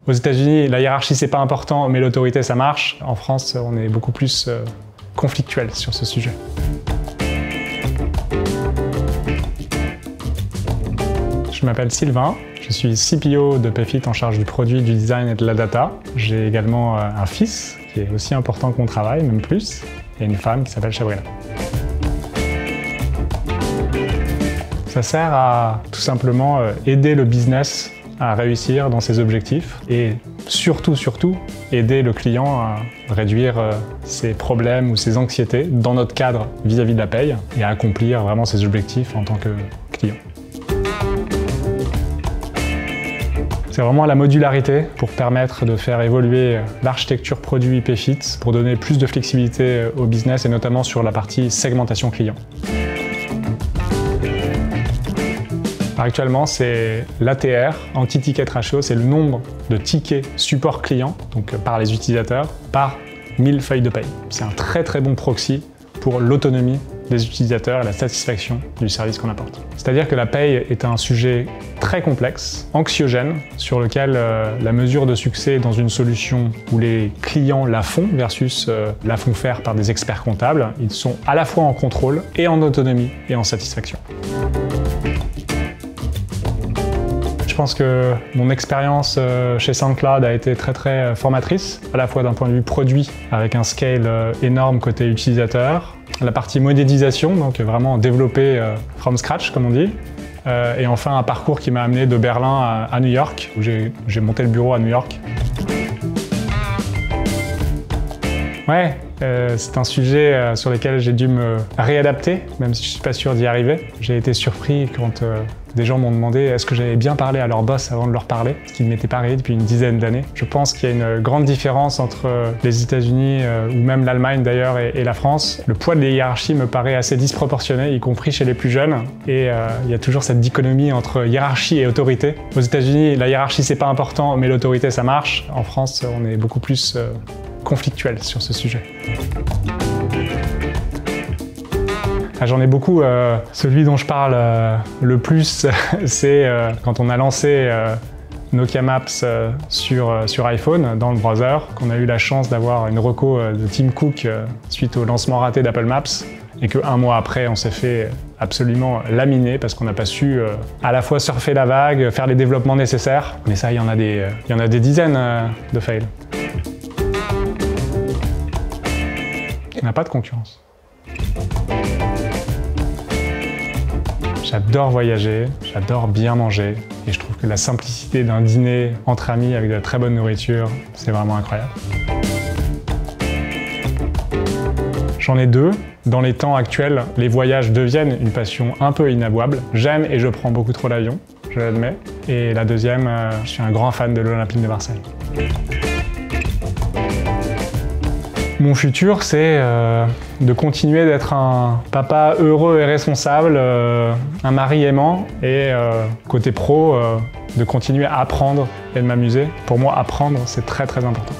Aux États-Unis, la hiérarchie c'est pas important, mais l'autorité ça marche. En France, on est beaucoup plus conflictuel sur ce sujet. Je m'appelle Sylvain, je suis CPO de Payfit en charge du produit, du design et de la data. J'ai également un fils qui est aussi important que mon travail, même plus, et une femme qui s'appelle Chabrina. Ça sert à tout simplement aider le business à réussir dans ses objectifs et surtout, aider le client à réduire ses problèmes ou ses anxiétés dans notre cadre vis-à-vis de la paye et à accomplir vraiment ses objectifs en tant que client. C'est vraiment la modularité pour permettre de faire évoluer l'architecture produit Payfit pour donner plus de flexibilité au business et notamment sur la partie segmentation client. Actuellement, c'est l'ATR, Anti-Ticket Ratio, c'est le nombre de tickets support client, donc par les utilisateurs, par 1000 feuilles de paye. C'est un très bon proxy pour l'autonomie des utilisateurs et la satisfaction du service qu'on apporte. C'est-à-dire que la paye est un sujet très complexe, anxiogène, sur lequel la mesure de succès dans une solution où les clients la font versus la font faire par des experts comptables, ils sont à la fois en contrôle et en autonomie et en satisfaction. Je pense que mon expérience chez SoundCloud a été très formatrice, à la fois d'un point de vue produit, avec un scale énorme côté utilisateur, la partie modélisation, donc vraiment développer from scratch, comme on dit, et enfin un parcours qui m'a amené de Berlin à New York, où j'ai monté le bureau à New York. Ouais, c'est un sujet sur lequel j'ai dû me réadapter, même si je suis pas sûr d'y arriver. J'ai été surpris quand des gens m'ont demandé est-ce que j'avais bien parlé à leur boss avant de leur parler, ce qui ne m'était pas arrivé depuis une dizaine d'années. Je pense qu'il y a une grande différence entre les États-Unis ou même l'Allemagne d'ailleurs et la France. Le poids des hiérarchies me paraît assez disproportionné, y compris chez les plus jeunes. Et il y a toujours cette dichotomie entre hiérarchie et autorité. Aux États-Unis, la hiérarchie c'est pas important, mais l'autorité ça marche. En France, on est beaucoup plus conflictuel sur ce sujet. J'en ai beaucoup. Celui dont je parle le plus, c'est quand on a lancé Nokia Maps sur iPhone, dans le browser, qu'on a eu la chance d'avoir une reco de Tim Cook suite au lancement raté d'Apple Maps, et qu'un mois après, on s'est fait absolument laminer parce qu'on n'a pas su à la fois surfer la vague, faire les développements nécessaires. Mais ça, il y en a des dizaines de fails. Il n'y a pas de concurrence. J'adore voyager, j'adore bien manger et je trouve que la simplicité d'un dîner entre amis avec de la très bonne nourriture, c'est vraiment incroyable. J'en ai deux. Dans les temps actuels, les voyages deviennent une passion un peu inavouable. J'aime et je prends beaucoup trop l'avion, je l'admets. Et la deuxième, je suis un grand fan de l'Olympique de Marseille. Mon futur, c'est de continuer d'être un papa heureux et responsable, un mari aimant et côté pro, de continuer à apprendre et de m'amuser. Pour moi, apprendre, c'est très important.